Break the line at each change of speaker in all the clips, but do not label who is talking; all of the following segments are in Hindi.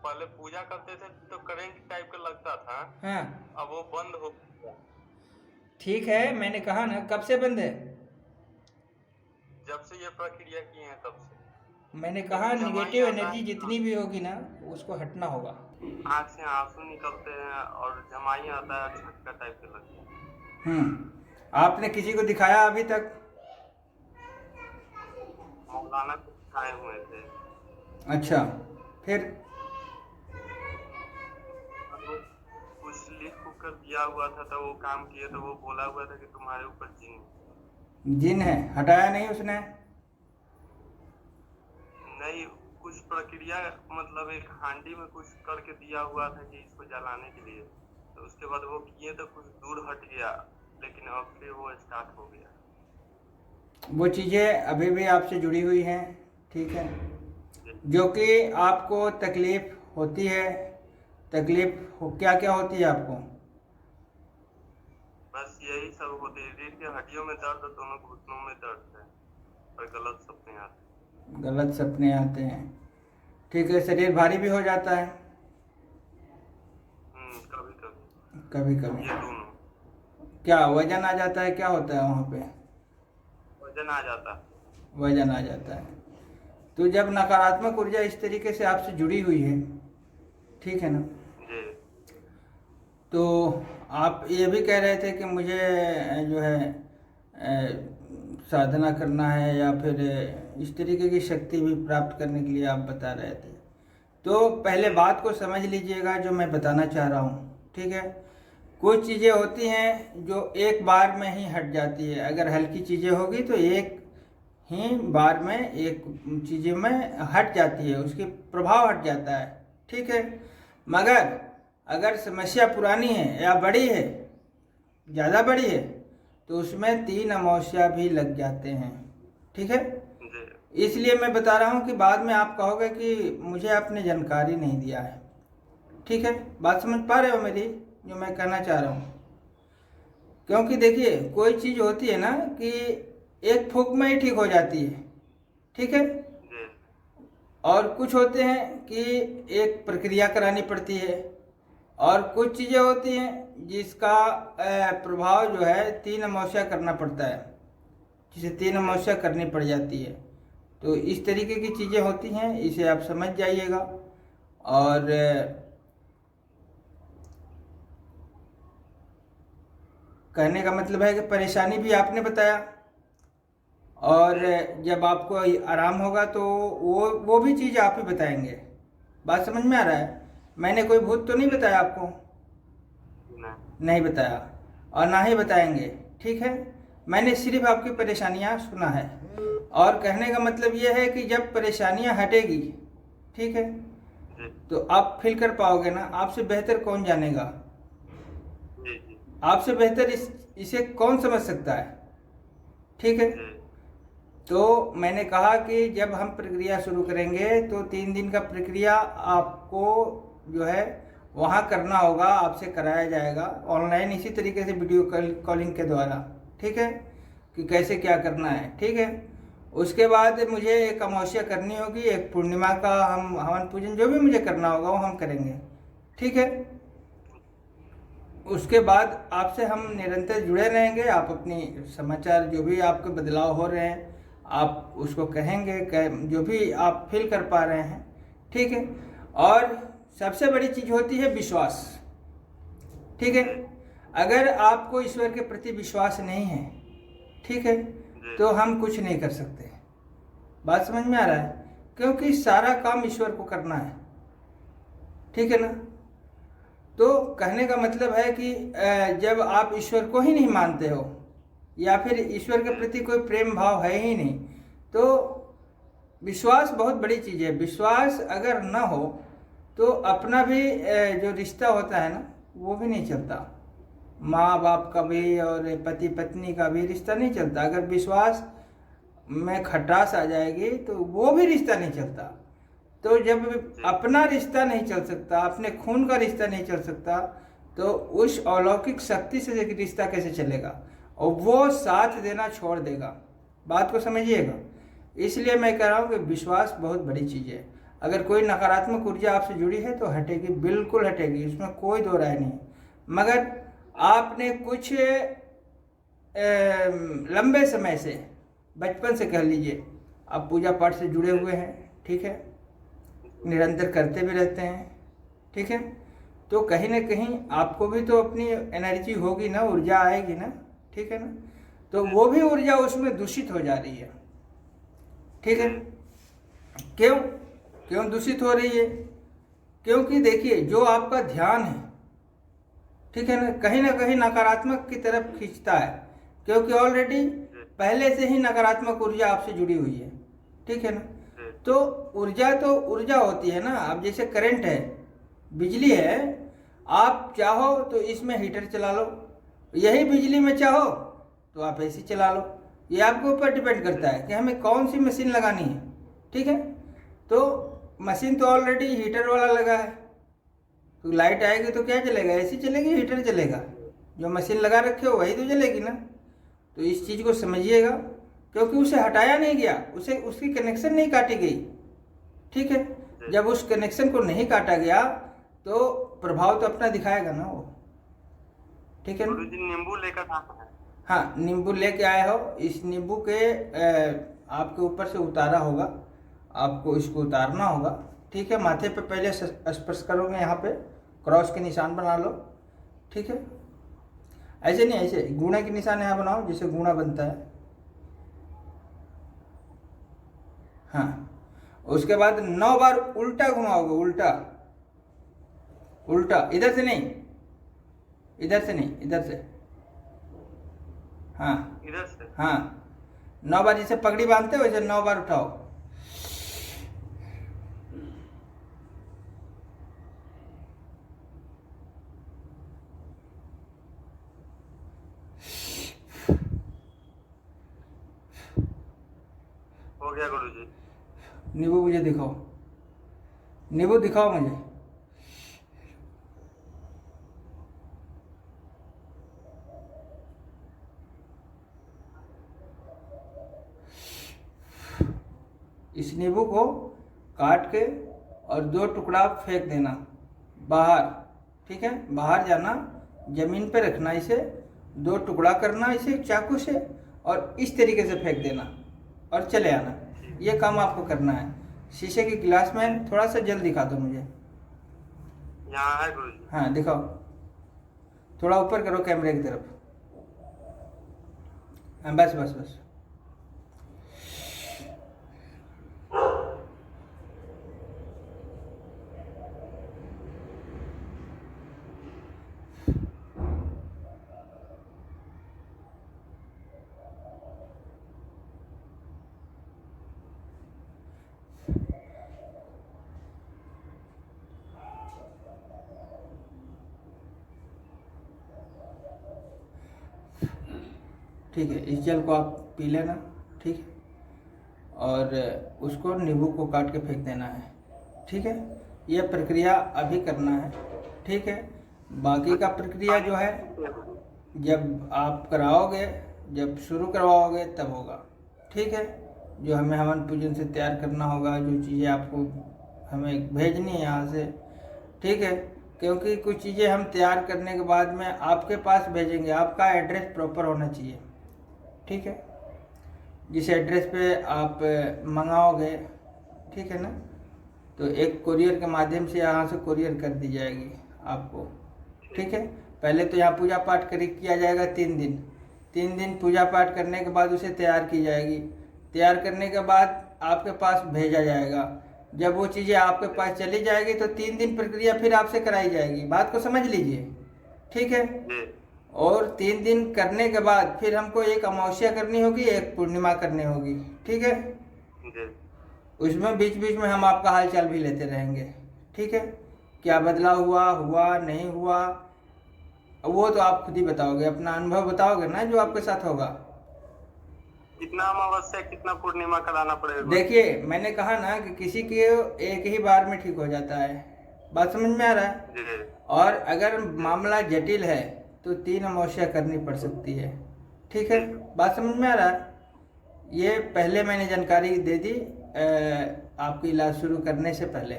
पहले पूजा करते थे तो करंट टाइप का लगता था।
हाँ,
अब वो बंद हो गया।
ठीक है, मैंने कहा ना कब से बंद है।
जब से ये प्रक्रिया किए हैं तब से।
मैंने
जब
कहा
भी जमाई
निगेटिव
आता
एनर्जी
है
जितनी भी होगी ना उसको हटना होगा।
आँख से आंसू निकलते हैं और जमाई आता है झटका टाइप के लगता है।
आपने किसी को दिखाया अभी तक?
मौलाना को दिखाए हुए थे।
अच्छा, फिर?
और वो कुछ लिख उख कर दिया हुआ था तो वो काम किए तो वो बोला हुआ था कि तुम्हारे ऊपर जिन
जिन है, हटाया नहीं उसने?
नहीं। कुछ प्रक्रिया मतलब एक हांडी में कुछ करके दिया हुआ था कि इसको जलाने के लिए, तो उसके बाद वो किए तो कुछ दूर हट गया, लेकिन अब फिर वो स्टार्ट हो गया।
वो चीज़ें अभी भी आपसे जुड़ी हुई हैं, ठीक है,
जी।
जो कि आपको तकलीफ़ होती है। तकलीफ़ क्या क्या होती है आपको?
बस यही सब होती है, रीढ़ की हड्डियों में दर्द, दोनों घुटनों में दर्द है और गलत सपने आते
गलत सपने आते हैं, ठीक है, शरीर भारी भी हो जाता है
हैं। कभी कभी
कभी कभी।
ये दोनों
क्या वजन आ जाता है, क्या होता है वहाँ पे?
वजन आ जाता है।
वजन आ जाता है। तो जब नकारात्मक ऊर्जा इस तरीके से आपसे जुड़ी हुई है, ठीक है ना,
जी।
तो आप ये भी कह रहे थे कि मुझे जो है साधना करना है या फिर इस तरीके की शक्ति भी प्राप्त करने के लिए आप बता रहे थे। तो पहले बात को समझ लीजिएगा जो मैं बताना चाह रहा हूँ, ठीक है। कुछ चीज़ें होती हैं जो एक बार में ही हट जाती है। अगर हल्की चीज़ें होगी तो एक ही बार में एक चीज़ें में हट जाती है, उसकी प्रभाव हट जाता है, ठीक है। मगर अगर समस्या पुरानी है या बड़ी है, ज़्यादा बड़ी है, तो उसमें 3 अमावस्या भी लग जाते हैं, ठीक है।
जी।
इसलिए मैं बता रहा हूँ कि बाद में आप कहोगे कि मुझे आपने जानकारी नहीं दिया है, ठीक है। बात समझ पा रहे हो मेरी, जो मैं कहना चाह रहा हूँ? क्योंकि देखिए कोई चीज़ होती है ना कि एक फूंक में ही ठीक हो जाती है, ठीक है।
जी।
और कुछ होते हैं कि एक प्रक्रिया करानी पड़ती है, और कुछ चीज़ें होती हैं जिसका प्रभाव जो है 3 अमावस्या करना पड़ता है, जिसे 3 अमावस्या करनी पड़ जाती है। तो इस तरीके की चीज़ें होती हैं, इसे आप समझ जाइएगा। और कहने का मतलब है कि परेशानी भी आपने बताया, और जब आपको आराम होगा तो वो भी चीज़ आप ही बताएंगे। बात समझ में आ रहा है? मैंने कोई भूत तो नहीं बताया आपको?
नहीं।
नहीं बताया, और ना ही बताएंगे, ठीक है। मैंने सिर्फ आपकी परेशानियां सुना है, और कहने का मतलब ये है कि जब परेशानियां हटेगी, ठीक है,
जी।
तो आप फील कर पाओगे ना। आपसे बेहतर कौन जानेगा?
जी। जी।
आपसे बेहतर इसे कौन समझ सकता है, ठीक है।
जी।
तो मैंने कहा कि जब हम प्रक्रिया शुरू करेंगे तो 3 दिन का प्रक्रिया आपको जो है वहाँ करना होगा, आपसे कराया जाएगा ऑनलाइन, इसी तरीके से वीडियो कॉलिंग के द्वारा, ठीक है, कि कैसे क्या करना है, ठीक है। उसके बाद मुझे एक अमावस्या करनी होगी, एक पूर्णिमा का हम हवन पूजन जो भी मुझे करना होगा वो हम करेंगे, ठीक है। उसके बाद आपसे हम निरंतर जुड़े रहेंगे। आप अपनी समाचार जो भी आपके बदलाव हो रहे हैं आप उसको कहेंगे, जो भी आप फील कर पा रहे हैं, ठीक है। और सबसे बड़ी चीज़ होती है विश्वास, ठीक है। अगर आपको ईश्वर के प्रति विश्वास नहीं है, ठीक है, तो हम कुछ नहीं कर सकते। बात समझ में आ रहा है? क्योंकि सारा काम ईश्वर को करना है, ठीक है ना। तो कहने का मतलब है कि जब आप ईश्वर को ही नहीं मानते हो या फिर ईश्वर के प्रति कोई प्रेम भाव है ही नहीं, तो विश्वास बहुत बड़ी चीज़ है। विश्वास अगर ना हो तो अपना भी जो रिश्ता होता है ना वो भी नहीं चलता। माँ बाप का भी और पति पत्नी का भी रिश्ता नहीं चलता। अगर विश्वास में खटास आ जाएगी तो वो भी रिश्ता नहीं चलता। तो जब अपना रिश्ता नहीं चल सकता, अपने खून का रिश्ता नहीं चल सकता, तो उस अलौकिक शक्ति से रिश्ता कैसे चलेगा? और वो साथ देना छोड़ देगा। बात को समझिएगा। इसलिए मैं कह रहा हूँ कि विश्वास बहुत बड़ी चीज़ है। अगर कोई नकारात्मक ऊर्जा आपसे जुड़ी है तो हटेगी, बिल्कुल हटेगी, इसमें कोई दो राय नहीं। मगर आपने कुछ लंबे समय से, बचपन से कह लीजिए, आप पूजा पाठ से जुड़े हुए हैं, ठीक है, निरंतर करते भी रहते हैं, ठीक है, तो कहीं ना कहीं आपको भी तो अपनी एनर्जी होगी ना, ऊर्जा आएगी ना, ठीक है ना, तो वो भी ऊर्जा उसमें दूषित हो जा रही है, ठीक है। क्यों क्यों दूषित हो रही है? क्योंकि देखिए, जो आपका ध्यान है, ठीक है ना कहीं नकारात्मक की तरफ खींचता है, क्योंकि ऑलरेडी पहले से ही नकारात्मक ऊर्जा आपसे जुड़ी हुई है, ठीक है ना। तो ऊर्जा होती है ना। अब जैसे करंट है, बिजली है, आप चाहो तो इसमें हीटर चला लो, यही बिजली में चाहो तो आप एसी चला लो, ये आपके ऊपर डिपेंड करता है कि हमें कौन सी मशीन लगानी है, ठीक है। तो मशीन तो ऑलरेडी हीटर वाला लगा है, तो लाइट आएगी तो क्या चलेगा? एसी चलेगी, हीटर चलेगा, जो मशीन लगा रखे हो वही तो चलेगी ना। तो इस चीज़ को समझिएगा, क्योंकि उसे हटाया नहीं गया, उसे उसकी कनेक्शन नहीं काटी गई, ठीक है। जब उस कनेक्शन को नहीं काटा गया तो प्रभाव तो अपना दिखाएगा ना वो, ठीक है ना।
नींबू लेकर आता है।
हाँ, नींबू लेके आए हो, इस नींबू के आपके ऊपर से उतारा होगा, आपको इसको उतारना होगा, ठीक है। माथे पे पहले स्पर्श करोगे, यहाँ पे क्रॉस के निशान बना लो, ठीक है। ऐसे नहीं, ऐसे गुणा के निशान यहाँ बनाओ, जिससे गुणा बनता है। हाँ, उसके बाद 9 बार उल्टा घुमाओगे, उल्टा, इधर से नहीं, इधर से, हाँ
इधर से,
हाँ, 9 बार, जैसे पगड़ी बांधते हो वैसे 9 बार उठाओ।
हो गया गुरुजी।
नींबू मुझे दिखाओ, नींबू दिखाओ मुझे। इस नींबू को काट के और 2 टुकड़ा फेंक देना बाहर, ठीक है। बाहर जाना, जमीन पे रखना, इसे 2 टुकड़ा करना इसे चाकू से, और इस तरीके से फेंक देना और चले आना। ये काम आपको करना है। शीशे के गिलास में थोड़ा सा जल दिखा दो मुझे।
यहाँ है गुरुजी।
हाँ दिखाओ, थोड़ा ऊपर करो कैमरे की तरफ। हाँ, बस बस बस। ठीक है, इस जल को आप पी लेना, ठीक है, और उसको नींबू को काट के फेंक देना है, ठीक है। यह प्रक्रिया अभी करना है, ठीक है। बाकी का प्रक्रिया जो है जब आप कराओगे, जब शुरू करवाओगे तब होगा, ठीक है। जो हमें हवन पूजन से तैयार करना होगा, जो चीज़ें आपको हमें भेजनी है यहाँ से, ठीक है, क्योंकि कुछ चीज़ें हम तैयार करने के बाद में आपके पास भेजेंगे। आपका एड्रेस प्रॉपर होना चाहिए, ठीक है। जिस एड्रेस पे आप मंगाओगे, ठीक है ना, तो एक कुरियर के माध्यम से यहाँ से कुरियर कर दी जाएगी आपको, ठीक है। पहले तो यहाँ पूजा पाठ किया जाएगा 3 दिन। 3 दिन पूजा पाठ करने के बाद उसे तैयार की जाएगी। तैयार करने के बाद आपके पास भेजा जाएगा। जब वो चीज़ें आपके पास चली जाएगी तो 3 दिन प्रक्रिया फिर आपसे कराई जाएगी। बात को समझ लीजिए, ठीक है। और 3 दिन करने के बाद फिर हमको एक अमावस्या करनी होगी, एक पूर्णिमा करनी होगी, ठीक है। उसमें बीच बीच में हम आपका हाल चाल भी लेते रहेंगे, ठीक है। क्या बदलाव हुआ नहीं हुआ, वो तो आप खुद ही बताओगे, अपना अनुभव बताओगे ना जो आपके साथ होगा।
कितना अमावस्या कितना पूर्णिमा कराना पड़ेगा?
देखिए, मैंने कहा ना कि किसी के एक ही बार में ठीक हो जाता है, बात समझ में आ रहा है। और अगर मामला जटिल है तो 3 अमावस्या करनी पड़ सकती है, ठीक है, बात समझ में आ रहा है। ये पहले मैंने जानकारी दे दी आपकी इलाज शुरू करने से पहले,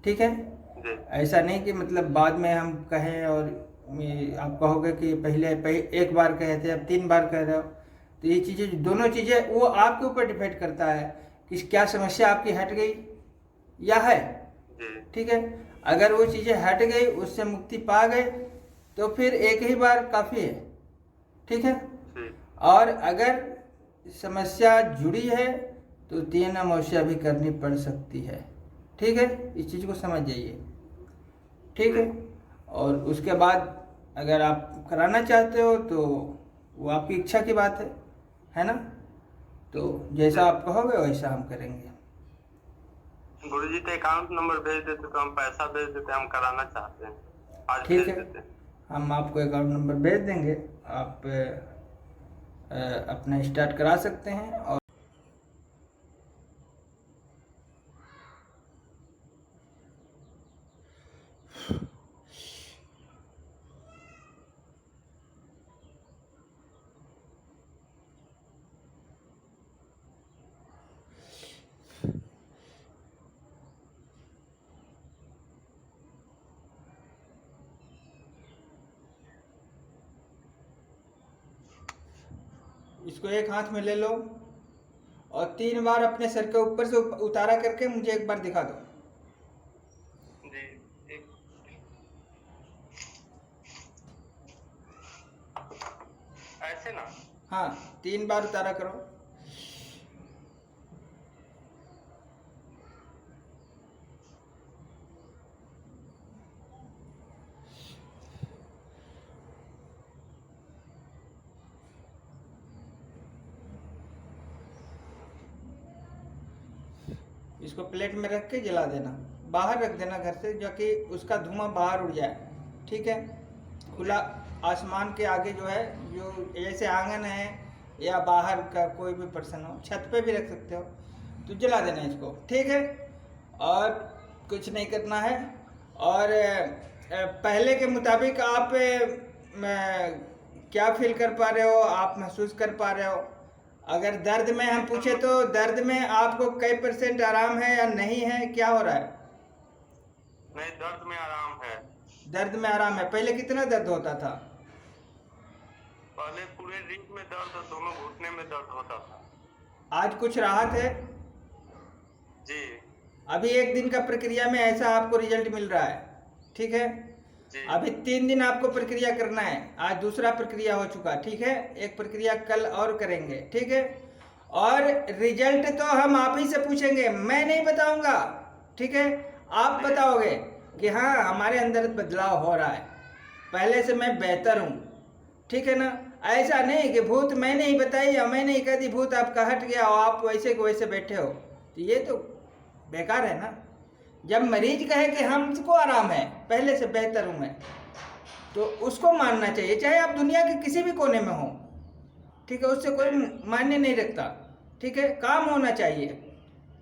ठीक है।
जी
ऐसा नहीं कि मतलब बाद में हम कहें और आप कहोगे कि पहले एक बार कहे थे अब 3 बार कह रहे हो। तो ये चीज़ें, दोनों चीज़ें वो आपके ऊपर डिपेंड करता है कि क्या समस्या आपकी हट गई या है,
जी
ठीक है। अगर वो चीज़ें हट गई, उससे मुक्ति पा गए, तो फिर एक ही बार काफ़ी है, ठीक है।
जी
और अगर समस्या जुड़ी है तो 3 अमावस्या भी करनी पड़ सकती है, ठीक है। इस चीज़ को समझ जाइए, ठीक है। और उसके बाद अगर आप कराना चाहते हो तो वो आपकी इच्छा की बात है ना। तो जैसा आप कहोगे वैसा हम करेंगे।
गुरुजी तो अकाउंट नंबर भेज देते तो हम पैसा भेज देते, हम कराना चाहते हैं, आज
ठीक
भेज
है,
देते।
हम आपको अकाउंट नंबर भेज देंगे, आप अपना स्टार्ट करा सकते हैं। और इसको एक हाथ में ले लो और 3 बार अपने सर के ऊपर से उतारा करके मुझे एक बार दिखा दो।
जी एक ऐसे ना।
हाँ, 3 बार उतारा करो। इसको प्लेट में रख के जला देना, बाहर रख देना घर से, जो कि उसका धुआं बाहर उड़ जाए, ठीक है। खुला आसमान के आगे जो है, जो जैसे आंगन है या बाहर का कोई भी पर्सन हो, छत पे भी रख सकते हो, तो जला देना इसको, ठीक है। और कुछ नहीं करना है। और पहले के मुताबिक आप क्या फील कर पा रहे हो, आप महसूस कर पा रहे हो? अगर दर्द में हम पूछे तो दर्द में आपको कई % आराम है या नहीं है, क्या हो रहा है?
नहीं, दर्द में आराम है।
दर्द में आराम है। पहले कितना दर्द होता था?
पहले पूरे रीढ़ में दर्द और दोनों घुटने में दर्द होता था।
आज कुछ राहत है?
जी
अभी 1 दिन का प्रक्रिया में ऐसा आपको रिजल्ट मिल रहा है, ठीक है।
जी
अभी 3 दिन आपको प्रक्रिया करना है, आज दूसरा प्रक्रिया हो चुका, ठीक है। एक प्रक्रिया कल और करेंगे, ठीक है। और रिजल्ट तो हम आप ही से पूछेंगे, मैं नहीं बताऊंगा, ठीक है। आप बताओगे कि हाँ हमारे अंदर बदलाव हो रहा है, पहले से मैं बेहतर हूँ, ठीक है ना। ऐसा नहीं कि भूत मैंने ही बताई या मैंने ही कह दी भूत आपका हट गया और आप वैसे को वैसे बैठे हो, तो ये तो बेकार है ना। जब मरीज कहे कि हमको आराम है, पहले से बेहतर हूं मैं, तो उसको मानना चाहिए, चाहे आप दुनिया के किसी भी कोने में हो, ठीक है। उससे कोई मान्य नहीं रखता, ठीक है। काम होना चाहिए,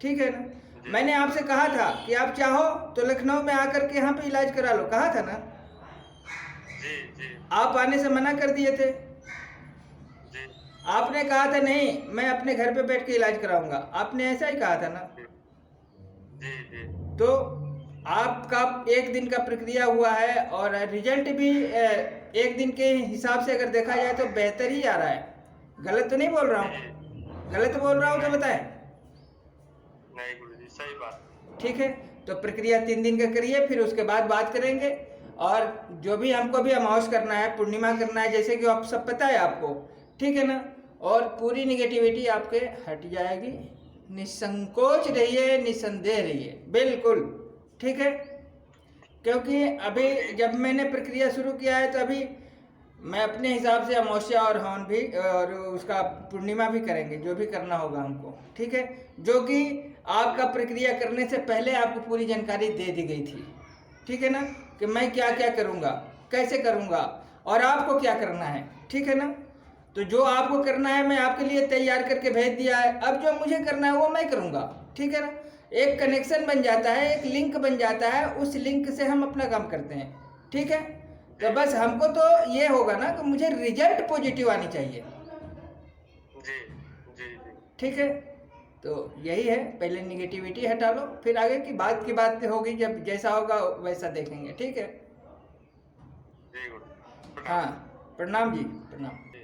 ठीक है ना। मैंने आपसे कहा था कि आप चाहो तो लखनऊ में आकर के यहाँ पे इलाज करा लो, कहा था ना।
जी जी
आप आने से मना कर दिए थे।
जी
आपने कहा था नहीं मैं अपने घर पे बैठ के इलाज कराऊंगा, आपने ऐसा ही कहा था ना।
जी जी
तो आपका 1 दिन का प्रक्रिया हुआ है और रिजल्ट भी 1 दिन के हिसाब से अगर देखा जाए तो बेहतर ही आ रहा है। गलत तो नहीं बोल रहा हूँ? गलत बोल रहा हूँ तो बताएं।
नहीं गुरुजी, सही बात।
ठीक है, तो प्रक्रिया 3 दिन का करिए, फिर उसके बाद बात करेंगे। और जो भी हमको भी अमावस करना है, पूर्णिमा करना है, जैसे कि आप सब पता है आपको, ठीक है ना। और पूरी निगेटिविटी आपके हट जाएगी। निसंकोच रहिए, निसंदेह रहिए, बिल्कुल, ठीक है। क्योंकि अभी जब मैंने प्रक्रिया शुरू किया है तो अभी मैं अपने हिसाब से अमावस्या और हवन भी और उसका पूर्णिमा भी करेंगे, जो भी करना होगा हमको, ठीक है। जो कि आपका प्रक्रिया करने से पहले आपको पूरी जानकारी दे दी गई थी, ठीक है ना, कि मैं क्या क्या करूँगा, कैसे करूँगा और आपको क्या करना है, ठीक है ना। तो जो आपको करना है मैं आपके लिए तैयार करके भेज दिया है, अब जो मुझे करना है वो मैं करूँगा, ठीक है ना। एक कनेक्शन बन जाता है, एक लिंक बन जाता है, उस लिंक से हम अपना काम करते हैं, ठीक है। तो बस हमको तो ये होगा ना कि मुझे रिजल्ट पॉजिटिव आनी चाहिए,
जी जी जी
ठीक है। तो यही है, पहले निगेटिविटी हटा लो, फिर आगे की बात होगी, जब जैसा होगा वैसा देखेंगे। ठीक है।
जी गुरु।
हाँ, प्रणाम जी, प्रणाम।
जी।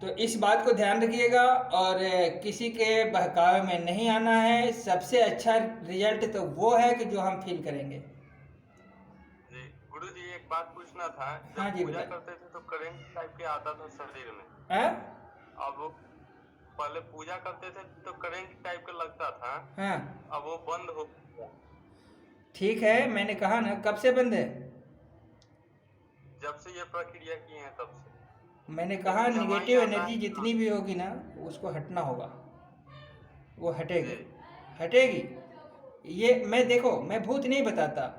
तो इस बात को ध्यान रखिएगा और किसी के बहकावे में नहीं आना है। सबसे अच्छा रिजल्ट तो वो है कि जो हम फील करेंगे।
जी गुरु जी, एक बात पूछना था।
हाँ
जब
जी,
पूजा
बताइए।
करते थे तो करंट टाइप के आता था शरीर में।
हाँ
अब वो पहले पूजा करते थे तो करंट टाइप का लगता था,
हाँ,
अब वो बंद हो गया।
ठीक है, मैंने कहा ना, कब से बंद है?
जब से ये प्रक्रिया की है तब से।
मैंने कहा
लेकिन जब आई
निगेटिव
आता
एनर्जी
है।
जितनी भी होगी ना, उसको हटना होगा, वो हटेगी,
जी।
हटेगी। ये मैं, देखो, मैं भूत नहीं बताता,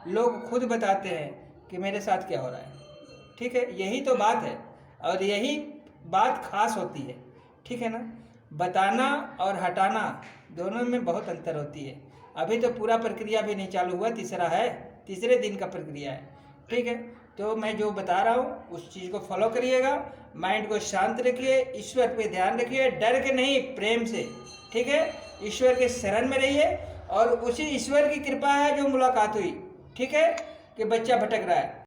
लोग खुद बताते हैं कि मेरे साथ क्या हो रहा है। ठीक है, यही तो बात है, और यही बात खास होती है। ठीक है ना, बताना और हटाना दोनों में बहुत अंतर होती है। अभी तो पूरा प्रक्रिया भी नहीं चालू हुआ, तीसरे दिन का प्रक्रिया है। ठीक है, तो मैं जो बता रहा हूँ उस चीज़ को फॉलो करिएगा। माइंड को शांत रखिए, ईश्वर पे ध्यान रखिए, डर के नहीं, प्रेम से। ठीक है, ईश्वर के शरण में रहिए, और उसी ईश्वर की कृपा है जो मुलाकात हुई। ठीक है, कि बच्चा भटक रहा है।